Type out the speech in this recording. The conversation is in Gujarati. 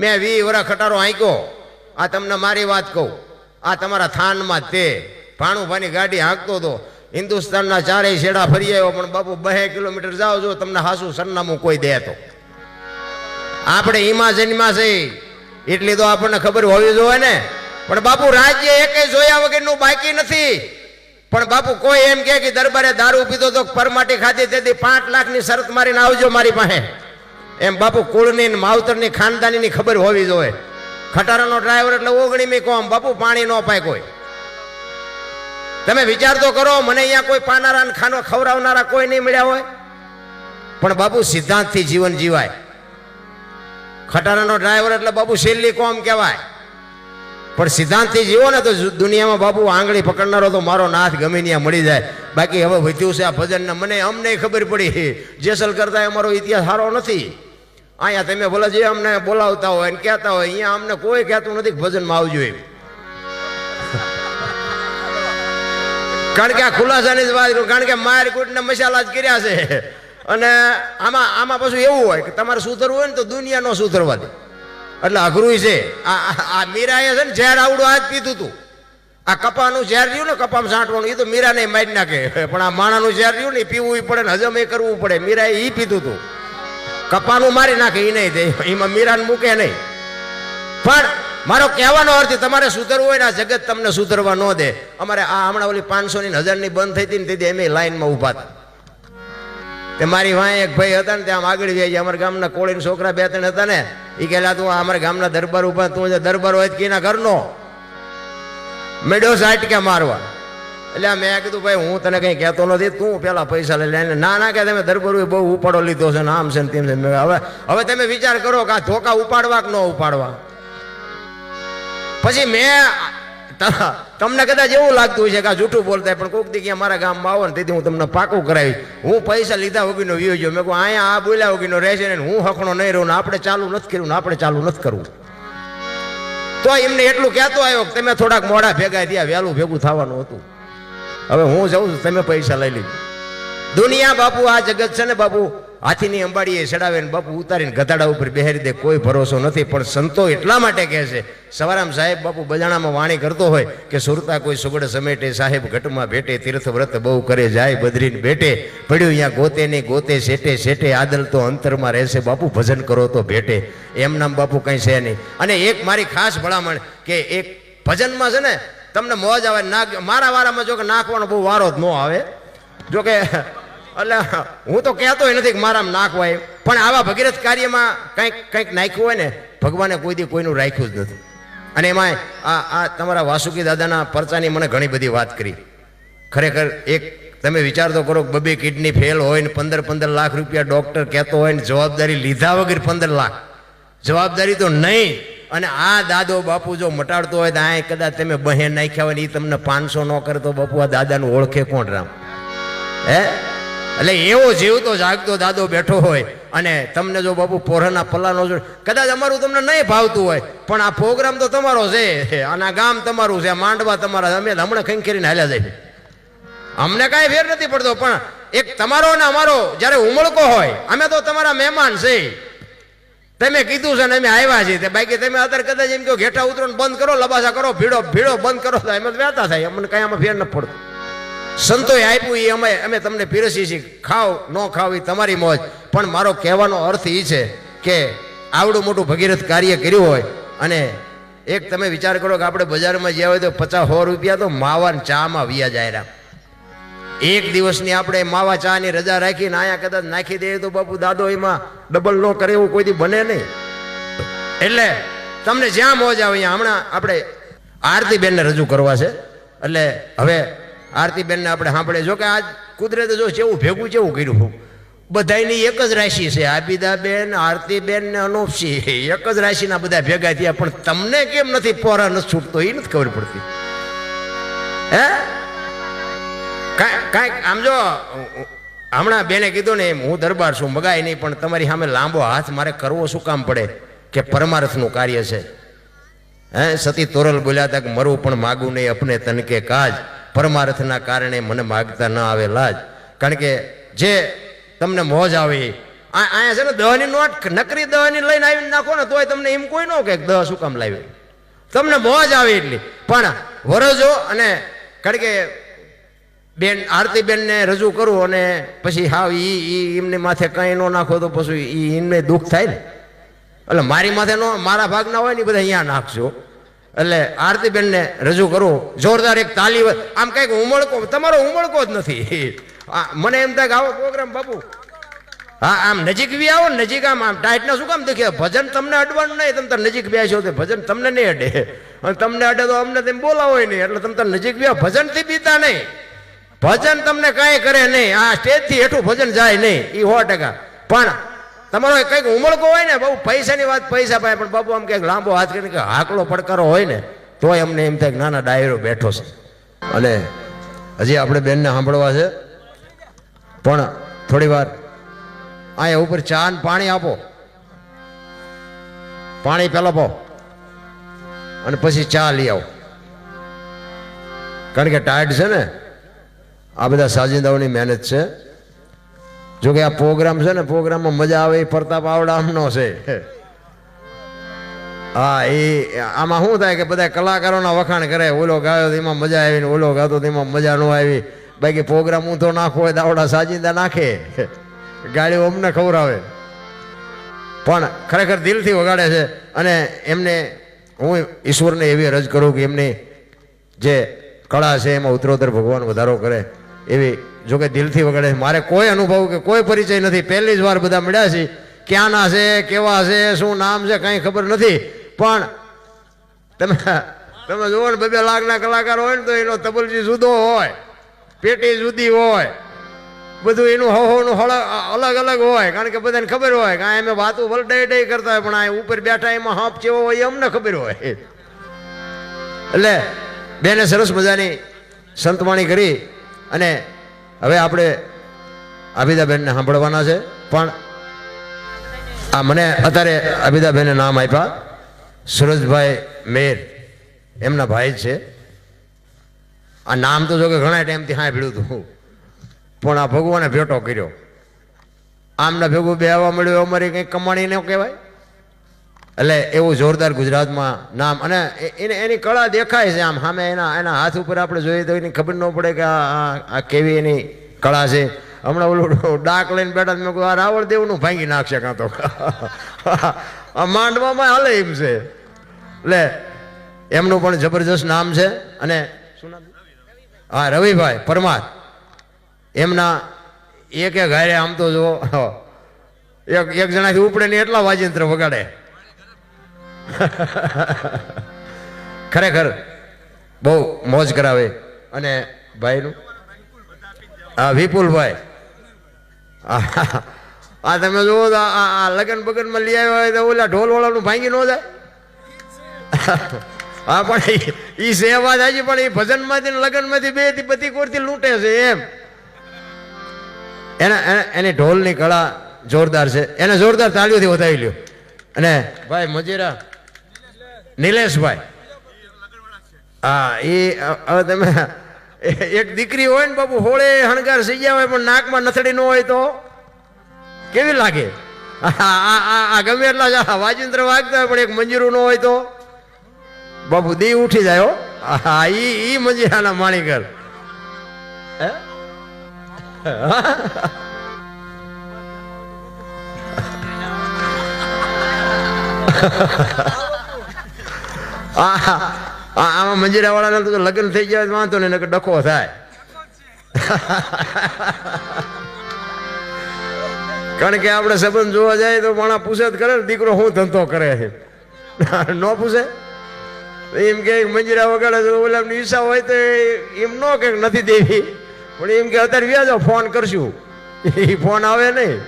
મેં 20 વર્ષ ખટારો હાંક્યો. આ તમને મારી વાત કહું, આ તમારા થાનમાં તે ભાણુભાની ગાડી હાંકતો હતો. હિન્દુસ્તાનના ચારેય છેડા ફરી આવ્યો, પણ બાપુ 2 કિલોમીટર જાઓ જો તમને હાસું સરનામું કોઈ દે તો. આપણે હિમાજનમાં છે એટલી તો આપણને ખબર હોવી જોઈએ ને. પણ બાપુ રાજ્ય એકે જોયા વગરનું બાકી નથી. પણ બાપુ કોઈ એમ કે દરબારે દારૂ પીધો તો પરમાટી ખાધી તેથી 5 લાખની શરત મારીને આવજો મારી પાસે. એમ બાપુ કુળની માવતરની ખાનદાનીની ખબર હોવી જોઈએ. ખટારાનો ડ્રાઈવર એટલે ઓગણીમી કોમ. બાપુ પાણી ન પાય કોઈ. તમે વિચાર તો કરો, મને અહીંયા કોઈ પાનારા ને ખાનો ખવડાવનારા કોઈ નહીં મળ્યા હોય. પણ બાપુ સિદ્ધાંતથી જીવન જીવાય. ખટારાનો ડ્રાઈવર એટલે બાપુ છેલ્લી કોમ કહેવાય. પણ સિદ્ધાંતથી જીવો ને તો દુનિયામાં બાપુ આંગળી પકડનારો તો મારો નાથ ગમે ત્યાં મળી જાય. બાકી હવે વધ્યું છે આ ભજનને. મને અમને ખબર પડી જેસલ કરતા અમારો ઇતિહાસ સારો નથી. અહીંયા તમે ભલે જે અમને બોલાવતા હોય ને કહેતા હોય, અહીંયા અમને કોઈ કહેતું નથી ભજનમાં આવજો એમ. કારણ કે આ ખુલાસાની જ વાત કરું. કારણ કે મારકૂટને મસાલા જ કર્યા છે. અને આમાં પાછું એવું હોય કે તમારે સુધરવું હોય ને તો દુનિયા નો સુધરવા દે. એટલે અઘરું છે. આ મીરાએ છે ને ઝેર આવડું આ જ પીધું હતું. આ કપાનું ઝેર રહ્યું ને કપામાં છાંટવાનું, એ તો મીરાને મારી નાખે. પણ આ માણાનું ઝેર રહ્યું ને પીવું પડે ને હજમ એ કરવું પડે. મીરાએ એ પીધું હતું. કપાનું મારી નાખે એ નહીં દે, એમાં મીરાને મૂકે નહીં. પણ મારો કહેવાનો અર્થ તમારે સુધરવું હોય ને આ જગત તમને સુધરવા ન દે. અમારે આ હમણાં ઓલી 500 ની 1000 બંધ થઈ હતી ને તેથી અમે લાઈનમાં ઉભા હતા. તે મારી વાંહે એક ભાઈ હતા ને ત્યાં આગળ વ્યાઈ ગયા. અમારા ગામના કોળીના છોકરા 2-3 હતા ને, એ કહેલા તું અમારા ગામના દરબાર ઉભા, તું જે દરબાર હોય કેના ઘરનો મેડો સાટકે મારવા. એટલે મેં કીધું ભાઈ હું તને કંઈ કહેતો નથી, તું પેલા પૈસા લઈ લે. ના કે તમે દરબાર બહુ ઉપાડો લીધો છે ને આમ છે ને તેમ છે. હવે તમે વિચાર કરો કે આ ધોકા ઉપાડવા કે ન ઉપાડવા. પછી મેં તમને કદાચ એવું લાગતું હોય છે કે આ જૂઠું બોલતા, પણ કોઈક દી મારા ગામમાં આવો ને તેથી હું તમને પાકું કરાવીશ. હું પૈસા લીધા વગરનો વ્યો ગયો. મેં કહું અહીંયા આ બોલ્યા વગરનો રહેશે ને હું હકણો નહીં રહું ને આપણે ચાલુ નથી કર્યું ને આપણે ચાલુ નથી કરવું. તો એમને એટલું કહેતો આવ્યો કે તમે થોડાક મોડા ભેગા થયા, વહેલું ભેગું થવાનું હતું. હવે હું જાઉં છું, તમે પૈસા લઈ લીધું. દુનિયા બાપુ આ જગત છે ને બાપુ હાથીની અંબાડીએ ચડાવે ને બાપુ ઉતારીને ગધાડા ઉપર બેહારી દે, કોઈ ભરોસો નથી. પણ સંતો એટલા માટે કહે છે, સવારામ સાહેબ બાપુ બજાણામાં વાણી કરતો હોય કે સુરતા કોઈ સુગડ સમેટે, સાહેબ ઘટમાં ભેટે, તીર્થ વ્રત બહુ કરે જાય બદરીને બેટે, પડ્યું અહીંયા ગોતે ને ગોતે સેટે સેટે, આદલ તો અંતરમાં રહેશે બાપુ ભજન કરો તો ભેટે. એમ નામ બાપુ કંઈ છે નહીં. અને એક મારી ખાસ ભલામણ કે એક ભજનમાં છે ને તમને મોજ આવે. મારા વારામાં જો કે નાખવાનો બહુ વારો જ ન આવે. જો કે એટલે હું તો કહેતોય નથી કે મારામાં નાખવાય, પણ આવા ભગીરથ કાર્યમાં કંઈક નાખ્યું હોય ને ભગવાને કોઈ દી કોઈનું રાખ્યું જ નથી. અને એમાં આ તમારા વાસુકી દાદાના પરચાની મને ઘણી બધી વાત કરી. ખરેખર એક તમે વિચાર તો કરો, 2 કિડની ફેલ હોય ને 15 લાખ રૂપિયા ડોક્ટર કહેતો હોય ને જવાબદારી લીધા વગર 15 લાખ જવાબદારી તો નહીં. અને આ દાદો બાપુ જો મટાડતો હોય તો આ કદાચ તમે બહેન નાખ્યા હોય ને એ તમને 500 ન કરે તો બાપુ આ દાદાનું ઓળખે કોણ રામ? હે એટલે એવો જીવતો જાગતો દાદો બેઠો હોય અને તમને જો બાપુ પોરાના પલ્લાનો કદાચ અમારું તમને નહીં ભાવતું હોય, પણ આ પ્રોગ્રામ તો તમારો છે, આના ગામ તમારું છે, માંડવા તમારા, અમે હમણાં ખંખેરીને હાલ્યા જાય. અમને કાંઈ ફેર નથી પડતો. પણ એક તમારો ને અમારો જ્યારે ઉમળકો હોય, અમે તો તમારા મહેમાન છે. તમે કીધું છે ને અમે આવ્યા છીએ. બાકી તમે અત્યારે કદાચ એમ કહો ઘેઠા ઉતરો બંધ કરો, લબાસા કરો, ભીડો બંધ કરો, તો એમ વહેતા થાય. અમને કાંઈ આમાં ફેર નથી પડતો. સંતોએ આપ્યું એ અમે તમને પીરસી છીએ. ખાવ ન ખાવ એ તમારી મોજ. પણ મારો કહેવાનો અર્થ એ છે કે આવડું મોટું ભગીરથ કાર્ય કર્યું હોય અને એક તમે વિચાર કરો કે આપણે બજારમાં જ્યાં હોય તો 50-100 રૂપિયા તો માવા ચામાં વ્યા જાય. એક દિવસની આપણે માવા ચાની રજા રાખીને અહીંયા કદાચ નાખી દઈએ તો બાપુ દાદો એમાં ડબલ ન કરે એવું કોઈ દી બને નહીં. એટલે તમને જ્યાં મોજ આવે અહીંયા. હમણાં આપણે આરતીબેનને રજૂ કરવા છે. એટલે હવે આરતીબેનને આપણે સાંભળે. જો કે આજ કુદરતે જો કેવું ભેગું કેવું કર્યું, બધાની એક જ રાશિ છે. આબિદાબેન, આરતીબેન ને અનુપસિંહ એક જ રાશિના બધા ભેગા થયા. પણ તમને કેમ નથી પોરા નથી છૂટતો એ નથી ખબર પડતી. હે કાંઈક આમ જો હમણાં બેને કીધું ને એમ હું દરબાર છું, મગાય નહીં, પણ તમારી સામે લાંબો હાથ મારે કરવો શું કામ પડે કે પરમાર્થનું કાર્ય છે. હે સતી તોરલ બોલ્યા હતા કે મરવું પણ માગું નહીં અપને તન કે કાજ, પરમાર્થના કારણે મને માગતા ન આવે લાજ. કારણ કે જે તમને મોજ આવે અહીંયા છે ને દહની નોટ નકરી દહની લઈને આવીને નાખો ને તોય તમને એમ કોઈ ન કે દહ શું કામ લાવી, તમને મોજ આવે એટલી. પણ વરજો અને કારણ કે બેન આરતીબેનને રજૂ કરું અને પછી હાવ ઈ એમને માથે કંઈ ન નાખો તો પછી એમને દુઃખ થાય ને. એટલે મારી માથે નો મારા ભાગના હોય ને બધા અહીંયા નાખજો. એટલે આરતીબેનને રજૂ કરું, જોરદાર એક તાલી. આમ કંઈક ઉમળકો, તમારો ઉમળકો જ નથી. મને એમ થાય કે આવો પ્રોગ્રામ બાપુ, હા આમ નજીક બી આવો ને, નજીક આમ ટાઈટના શું કામ દેખે, ભજન તમને અડવાનું નહીં. તમે તાર નજીક બેસો તો ભજન તમને નહીં અડે, અને તમને અડે તો અમને તેમ બોલાવો નહીં. એટલે તમે તાર નજીક બી ભજનથી બીતા નહીં, ભજન તમને કાંઈ કરે નહીં. આ સ્ટેજથી હેઠું ભજન જાય નહીં, એ 100%. પણ તમારો કંઈક ઉમળકો હોય ને, બહુ પૈસાની વાત પૈસા પાય, પણ બાપુ આમ કંઈક લાંબો હાથ કરીને કે હાકલો પડકારો હોય ને તોય અમને એમ થાય કે નાના ડાયરો બેઠો છે. અને હજી આપણે બેનને સાંભળવા છે, પણ થોડી વાર અહીંયા ઉપર ચા ને પાણી આપો, પાણી પેલા પો અને પછી ચા લઈ આવો. કારણ કે ટાયર્ડ છે ને, આ બધા સાજિંદાઓની મહેનત છે. જો કે આ પ્રોગ્રામ છે ને, પ્રોગ્રામમાં મજા આવે એ પ્રતાપ આવડામનો છે. હા, એ આમાં શું થાય કે બધા કલાકારોના વખાણ કરે, ઓલો ગાયો તેમાં મજા આવી ને ઓલો ગાતો તેમાં મજા ન આવી. બાકી પ્રોગ્રામ ઊંધો નાખવો હોય તો આવડા સાજિંદા નાખે, ગાડીઓ અમને ખવડાવે. પણ ખરેખર દિલથી વગાડે છે. અને એમને હું ઈશ્વરને એવી અરજ કરું કે એમની જે કળા છે એમાં ઉત્તરોત્તર ભગવાન વધારો કરે એવી. જોકે દિલથી વગાડે છે. મારે કોઈ અનુભવ કે કોઈ પરિચય નથી, પહેલી જ વાર બધા મળ્યા છે. ક્યાંના છે, કેવા છે, શું નામ છે કંઈ ખબર નથી. પણ તમે જુઓ ને, 2 લાખના કલાકાર હોય ને તો એનો તબલજી જુદો હોય, પેટી જુદી હોય, બધું એનું હવનું અલગ અલગ હોય. કારણ કે બધાને ખબર હોય કે અમે વાતું વલડાઈ કરતા હોય, પણ આ ઉપર બેઠા એમાં હાપ ચેવો હોય એ અમને ખબર હોય. એટલે બેને સરસ મજાની સંતવાણી કરી. અને હવે આપણે આબિદાબેનને સાંભળવાના છે. પણ આ મને અત્યારે આબિદાબેને નામ આપ્યા, સુરજભાઈ મેર એમના ભાઈ છે. આ નામ તો જો કે ઘણા ટાઈમથી સાંભળ્યું હતું, પણ આ ભગવાને ભેટો કર્યો. આમના ભેગું બેહવા મળ્યું અમારી કંઈક કમાણી ન કહેવાય. એટલે એવું જોરદાર ગુજરાતમાં નામ. અને એની કળા દેખાય છે આમ સામે. એના હાથ ઉપર આપણે જોઈએ તો એની ખબર ન પડે કે આ કેવી એની કળા છે. હમણાં ઓલું ડાક લઈને બેઠા, મેં કહ્યું આ રાવળ દેવનું ભાંગી નાખશે કાં તો. આ માંડવામાં હાલે એમ છે. એટલે એમનું પણ જબરજસ્ત નામ છે. અને શું નામ? હા, રવિભાઈ પરમાર. એમના એક હારે આમ તો જો એક જણાથી ઉપડે ને એટલા વાજિંત્ર વગાડે. ખરેખર બહુ મોજ કરાવે. અને ભાઈનું હા વિપુલભાઈ, આ તમે જુઓ તો આ લગન બગનમાં લઈ આવ્યા હોય તો ઓલા ઢોલ વાળાનું ભાંગી ન જાય. હા, પણ એ સેવા થાય, પણ એ ભજનમાંથી લગનમાંથી બે બધી કોરથી લૂંટે છે એમ. એની ઢોલની કળા જોરદાર છે. એને જોરદાર તાળીઓથી વધાવી લ્યો. અને ભાઈ મજીરા નિલેશભાઈ, હા, એ હવે તમે એક દીકરી હોય ને બાપુ, હોળે હણગાર સઈ ગયા હોય પણ નાકમાં નથડી ન હોય તો કેવી લાગે? આ ગમે એટલા વાજિંત્ર વાગતા હોય પણ એક મંજીરું ન હોય તો બાપુ દી ઉઠી જાય. હા, ઈ મંજીરાના માણીકર. આમાં મંજીરા વાળાના તો લગ્ન થઈ ગયા વાંધો ને ડખો થાય. કારણ કે આપણે સંબંધ જોવા જાય તો માણા પૂછે જ કરે, દીકરો શું ધંધો કરે છે, ન પૂછે. એમ કે મંજીરા વગાડે તો ઓલા ઈચ્છા હોય તો એમ ન કે નથી દેવી, પણ એમ કે અત્યારે વ્યાજો ફોન કરશું, એ ફોન આવે નહીં.